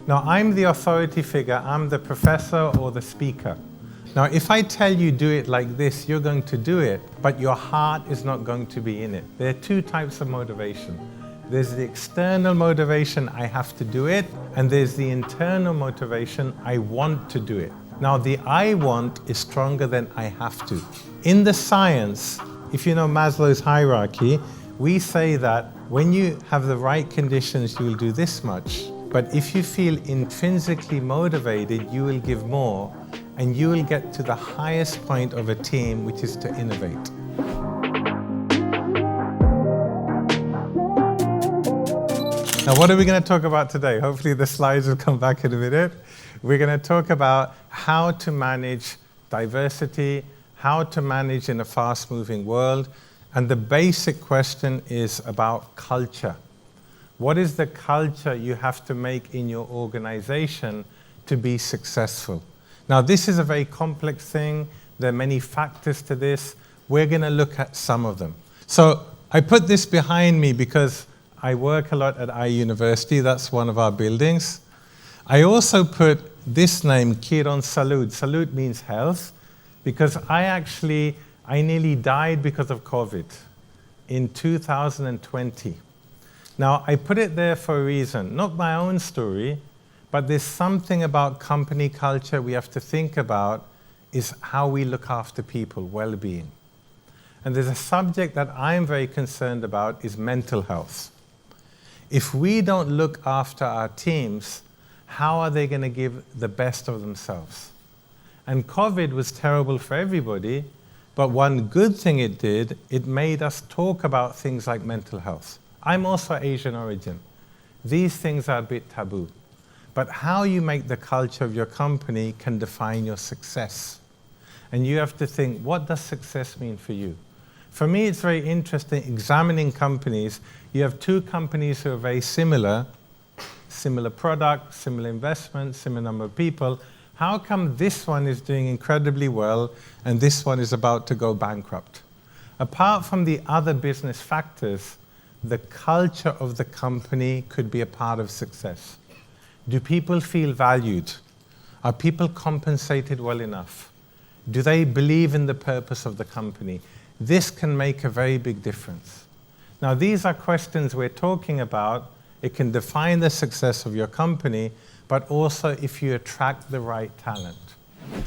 Now, I'm the authority figure, I'm the professor or the speaker. Now, if I tell you do it like this, you're going to do it, but your heart is not going to be in it. There are two types of motivation. There's the external motivation, I have to do it, and there's the internal motivation, I want to do it. Now, the I want is stronger than I have to. In the science, if you know Maslow's hierarchy, we say that when you have the right conditions, you will do this much. But if you feel intrinsically motivated, you will give more, and you will get to the highest point of a team, which is to innovate. Now, what are we going to talk about today? Hopefully the slides will come back in a minute. We're going to talk about how to manage diversity, how to manage in a fast-moving world, and the basic question is about culture. What is the culture you have to make in your organization to be successful? Now, this is a very complex thing. There are many factors to this. We're going to look at some of them. So I put this behind me because I work a lot at University. That's one of our buildings. I also put this name, Kiron Salud. Salud means health, because I nearly died because of COVID in 2020. Now, I put it there for a reason, not my own story, but there's something about company culture we have to think about is how we look after people, well-being. And there's a subject that I'm very concerned about is mental health. If we don't look after our teams, how are they going to give the best of themselves? And COVID was terrible for everybody, but one good thing it did, it made us talk about things like mental health. I'm also Asian origin. These things are a bit taboo. But how you make the culture of your company can define your success. And you have to think, what does success mean for you? For me, it's very interesting examining companies. You have two companies who are very similar product, similar investment, similar number of people. How come this one is doing incredibly well and this one is about to go bankrupt? Apart from the other business factors, the culture of the company could be a part of success. Do people feel valued? Are people compensated well enough? Do they believe in the purpose of the company? This can make a very big difference. Now, these are questions we're talking about. It can define the success of your company, but also if you attract the right talent.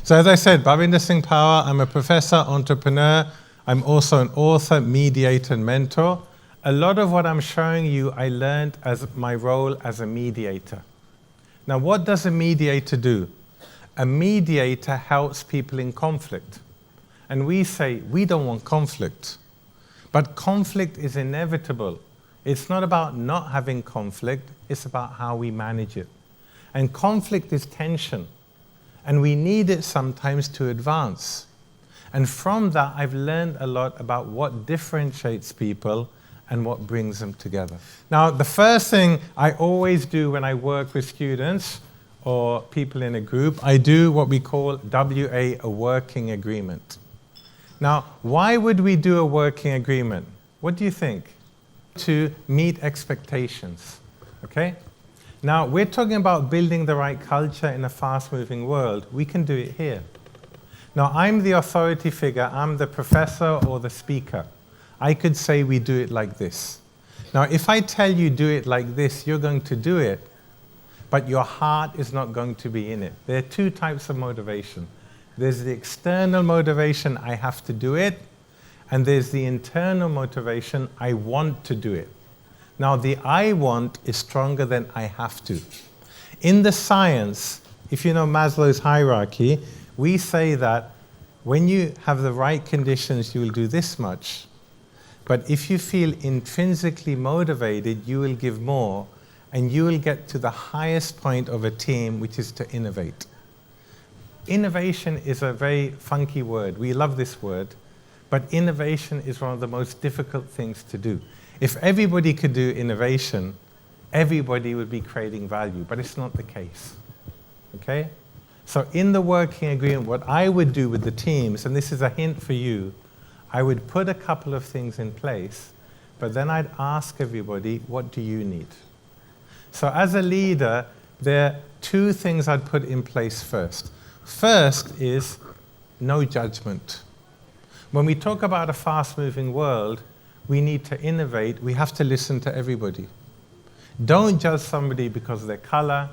So as I said, Bhavinder Singh Power, I'm a professor, entrepreneur. I'm also an author, mediator, and mentor. A lot of what I'm showing you, I learned as my role as a mediator. Now, what does a mediator do? A mediator helps people in conflict. And we say, we don't want conflict. But conflict is inevitable. It's not about not having conflict, it's about how we manage it. And conflict is tension. And we need it sometimes to advance. And from that, I've learned a lot about what differentiates people and what brings them together. Now, the first thing I always do when I work with students or people in a group, I do what we call WA, a working agreement. Now, why would we do a working agreement? What do you think? To meet expectations, okay? Now, we're talking about building the right culture in a fast-moving world. We can do it here. Now, I'm the authority figure, I'm the professor or the speaker. I could say we do it like this. Now, if I tell you do it like this, you're going to do it, but your heart is not going to be in it. There are two types of motivation. There's the external motivation, I have to do it, and there's the internal motivation, I want to do it. Now, the I want is stronger than I have to. In the science, if you know Maslow's hierarchy, we say that when you have the right conditions, you will do this much. But if you feel intrinsically motivated, you will give more, and you will get to the highest point of a team, which is to innovate. Innovation is a very funky word. We love this word, but innovation is one of the most difficult things to do. If everybody could do innovation, everybody would be creating value, but it's not the case, okay? So in the working agreement, what I would do with the teams, and this is a hint for you, I would put a couple of things in place, but then I'd ask everybody, what do you need? So as a leader, there are two things I'd put in place first. First is no judgment. When we talk about a fast-moving world, we need to innovate. We have to listen to everybody. Don't judge somebody because of their color,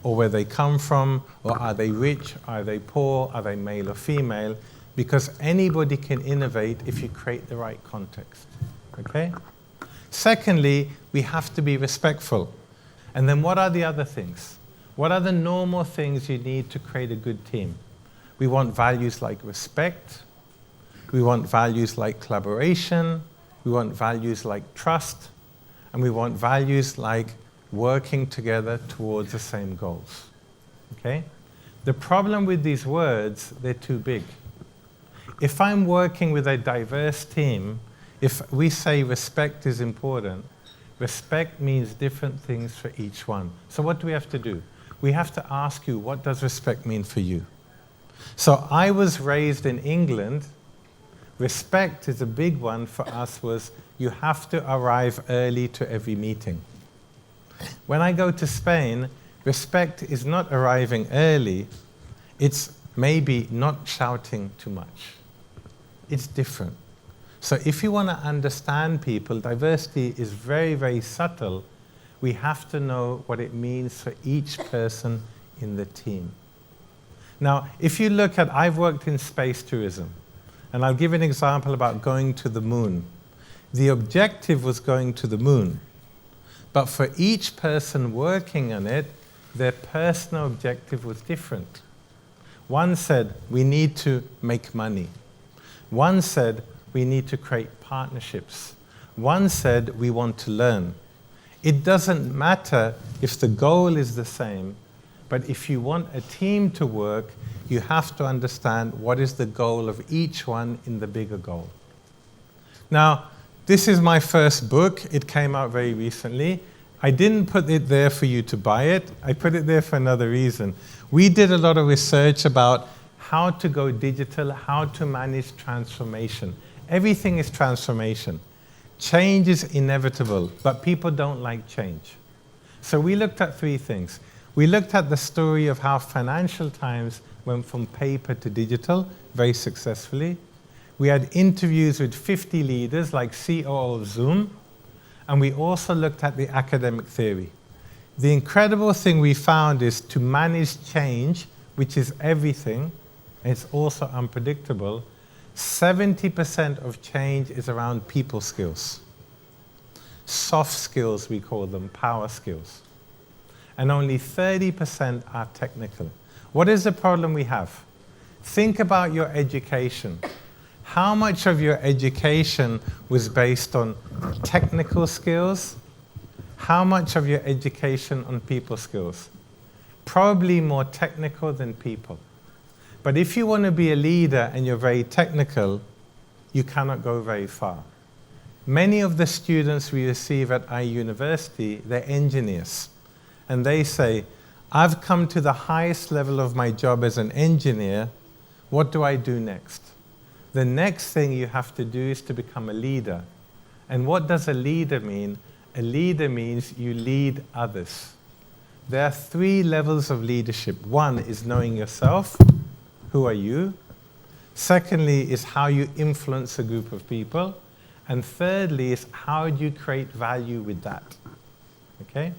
or where they come from, or are they rich, are they poor, are they male or female, because anybody can innovate if you create the right context, okay? Secondly, we have to be respectful. And then what are the other things? What are the normal things you need to create a good team? We want values like respect, we want values like collaboration, we want values like trust, and we want values like working together towards the same goals, okay? The problem with these words, they're too big. If I'm working with a diverse team, if we say respect is important, respect means different things for each one. So what do we have to do? We have to ask you, what does respect mean for you? So I was raised in England. Respect is a big one for us was you have to arrive early to every meeting. When I go to Spain, respect is not arriving early, it's maybe not shouting too much. It's different. So if you want to understand people, diversity is very, very subtle. We have to know what it means for each person in the team. Now, if you look at, I've worked in space tourism, and I'll give an example about going to the moon. The objective was going to the moon. But for each person working on it, their personal objective was different. One said, we need to make money. One said, we need to create partnerships. One said, we want to learn. It doesn't matter if the goal is the same, but if you want a team to work, you have to understand what is the goal of each one in the bigger goal. Now, this is my first book. It came out very recently. I didn't put it there for you to buy it. I put it there for another reason. We did a lot of research about how to go digital, how to manage transformation. Everything is transformation. Change is inevitable, but people don't like change. So we looked at three things. We looked at the story of how Financial Times went from paper to digital very successfully. We had interviews with 50 leaders like CEO of Zoom, and we also looked at the academic theory. The incredible thing we found is to manage change, which is everything, and it's also unpredictable, 70% of change is around people skills. Soft skills, we call them, power skills. And only 30% are technical. What is the problem we have? Think about your education. How much of your education was based on technical skills? How much of your education on people skills? Probably more technical than people. But if you want to be a leader and you're very technical, you cannot go very far. Many of the students we receive at our university, they're engineers. And they say, I've come to the highest level of my job as an engineer. What do I do next? The next thing you have to do is to become a leader. And what does a leader mean? A leader means you lead others. There are three levels of leadership. One is knowing yourself. Who are you? Secondly is how you influence a group of people. And thirdly is how do you create value with that? Okay?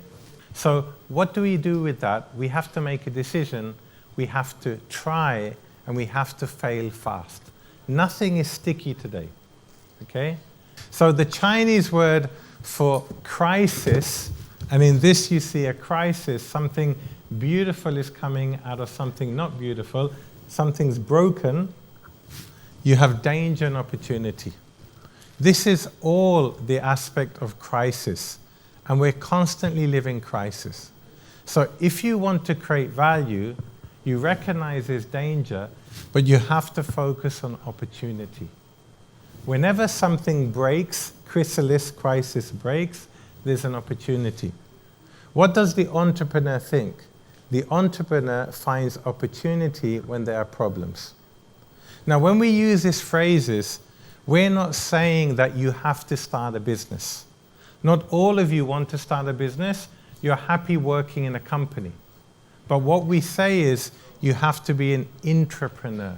So what do we do with that? We have to make a decision. We have to try and we have to fail fast. Nothing is sticky today. Okay? So the Chinese word for crisis, and in this you see a crisis, something beautiful is coming out of something not beautiful, something's broken, you have danger and opportunity. This is all the aspect of crisis, and we're constantly living crisis. So if you want to create value, you recognize there's danger, but you have to focus on opportunity. Whenever something breaks, crisis breaks, there's an opportunity. What does the entrepreneur think? The entrepreneur finds opportunity when there are problems. Now, when we use these phrases, we're not saying that you have to start a business. Not all of you want to start a business. you're happy working in a company. But what we say is you have to be an intrapreneur.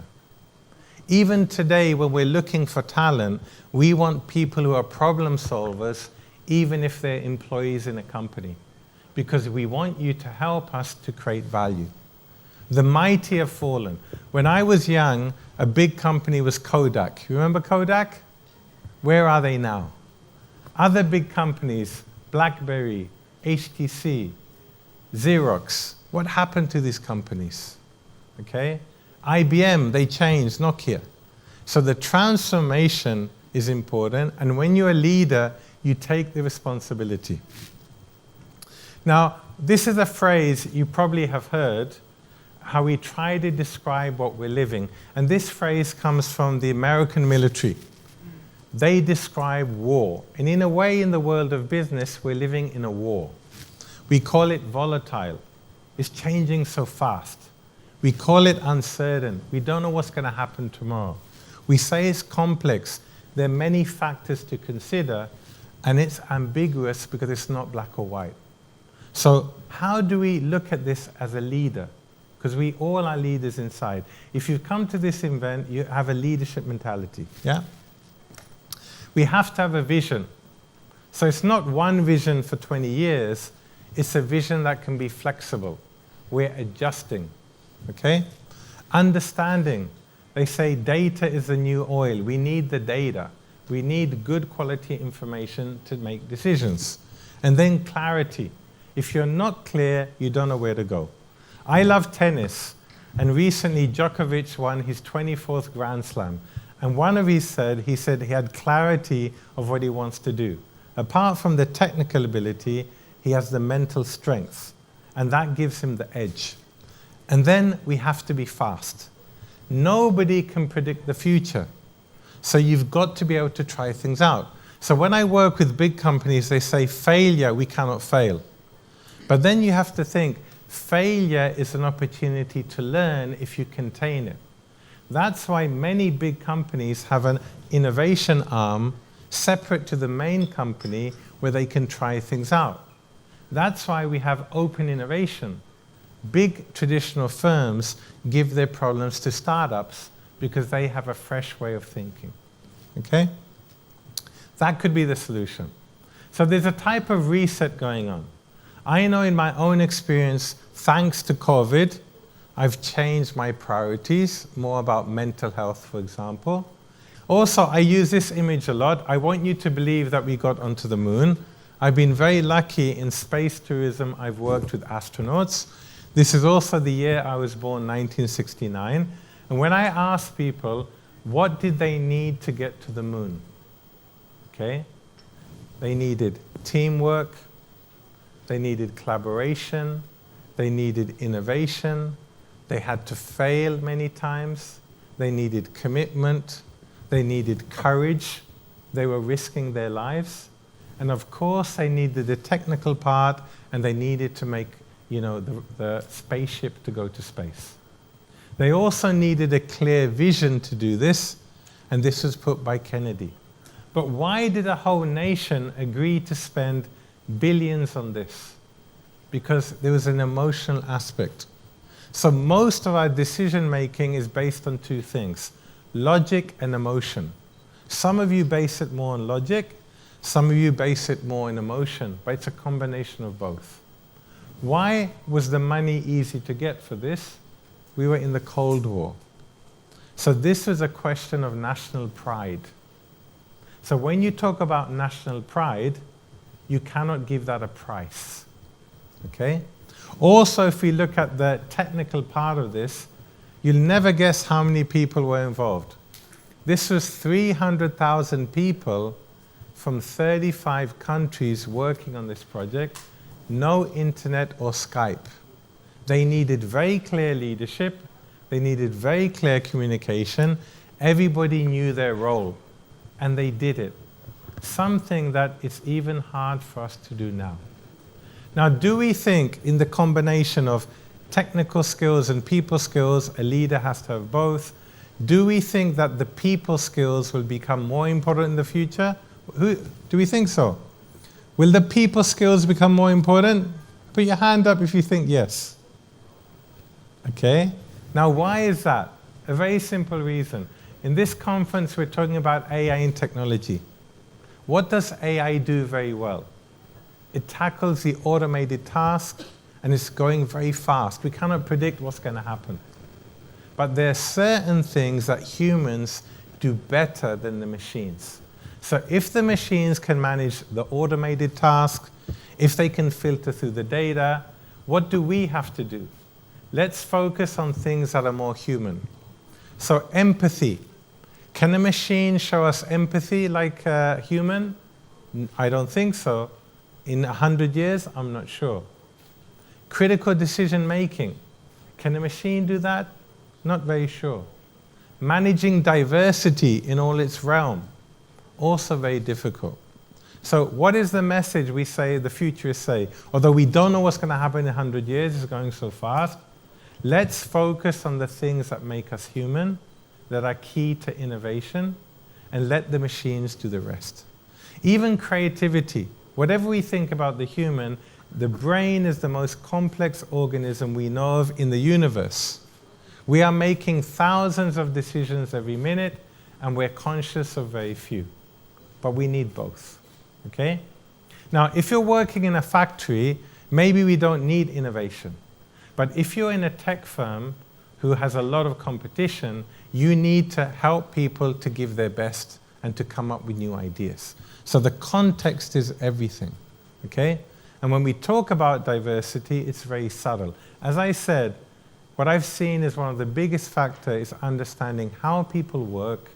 Even today, when we're looking for talent, we want people who are problem solvers, even if they're employees in a company, because we want you to help us to create value. The mighty have fallen. When I was young, a big company was Kodak. You remember Kodak? Where are they now? Other big companies, BlackBerry, HTC, Xerox, what happened to these companies? Okay? IBM, they changed, Nokia. So the transformation is important, and when you're a leader, you take the responsibility. Now, this is a phrase you probably have heard, how we try to describe what we're living. And this phrase comes from the American military. They describe war. And in a way, in the world of business, we're living in a war. We call it volatile. It's changing so fast. We call it uncertain. We don't know what's going to happen tomorrow. We say it's complex. There are many factors to consider, and it's ambiguous because it's not black or white. So how do we look at this as a leader? Because we all are leaders inside. If you come to this event, you have a leadership mentality. Yeah? We have to have a vision. So it's not one vision for 20 years. It's a vision that can be flexible. We're adjusting. Okay? Understanding. They say data is the new oil. We need the data. We need good quality information to make decisions. And then clarity. If you're not clear, you don't know where to go. I love tennis. And recently, Djokovic won his 24th Grand Slam. And one of he said he had clarity of what he wants to do. Apart from the technical ability, he has the mental strength. And that gives him the edge. And then we have to be fast. Nobody can predict the future. So you've got to be able to try things out. So when I work with big companies, they say, failure, we cannot fail. But then you have to think, failure is an opportunity to learn if you contain it. That's why many big companies have an innovation arm separate to the main company where they can try things out. That's why we have open innovation. Big traditional firms give their problems to startups because they have a fresh way of thinking. Okay? That could be the solution. So there's a type of reset going on. I know in my own experience, thanks to COVID, I've changed my priorities, more about mental health, for example. Also, I use this image a lot. I want you to believe that we got onto the moon. I've been very lucky in space tourism. I've worked with astronauts. This is also the year I was born, 1969. And when I ask people, what did they need to get to the moon? Okay? They needed teamwork. They needed collaboration. They needed innovation. They had to fail many times. They needed commitment. They needed courage. They were risking their lives. And of course, they needed the technical part, and they needed to make, the spaceship to go to space. They also needed a clear vision to do this, and this was put by Kennedy. But why did a whole nation agree to spend billions on this? Because there was an emotional aspect. So most of our decision making is based on two things, logic and emotion. Some of you base it more on logic, some of you base it more on emotion, but it's a combination of both. Why was the money easy to get for this? We were in the Cold War. So this was a question of national pride. So when you talk about national pride, you cannot give that a price. Okay? Also, if we look at the technical part of this, you'll never guess how many people were involved. This was 300,000 people from 35 countries working on this project, no internet or Skype. They needed very clear leadership, they needed very clear communication, everybody knew their role, and they did it. Something that is even hard for us to do now. Now, do we think in the combination of technical skills and people skills, a leader has to have both? Do we think that the people skills will become more important in the future? Do we think so? Will the people skills become more important? Put your hand up if you think yes. Okay? Now, why is that? A very simple reason. In this conference, we're talking about AI and technology. What does AI do very well? It tackles the automated task, and it's going very fast. We cannot predict what's going to happen. But there are certain things that humans do better than the machines. So if the machines can manage the automated task, if they can filter through the data, what do we have to do? Let's focus on things that are more human. So empathy. Can a machine show us empathy like a human? I don't think so. In 100 years, I'm not sure. Critical decision making. Can a machine do that? Not very sure. Managing diversity in all its realm. Also very difficult. So what is the message we say, the futurists say? Although we don't know what's going to happen in 100 years, it's going so fast. Let's focus on the things that make us human, that are key to innovation, and let the machines do the rest. Even creativity. Whatever we think about the human, the brain is the most complex organism we know of in the universe. We are making thousands of decisions every minute, and we're conscious of very few. But we need both. Okay? Now, if you're working in a factory, maybe we don't need innovation. But if you're in a tech firm who has a lot of competition, you need to help people to give their best and to come up with new ideas. So the context is everything. Okay? And when we talk about diversity, it's very subtle. As I said, what I've seen is one of the biggest factors is understanding how people work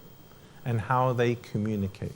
and how they communicate.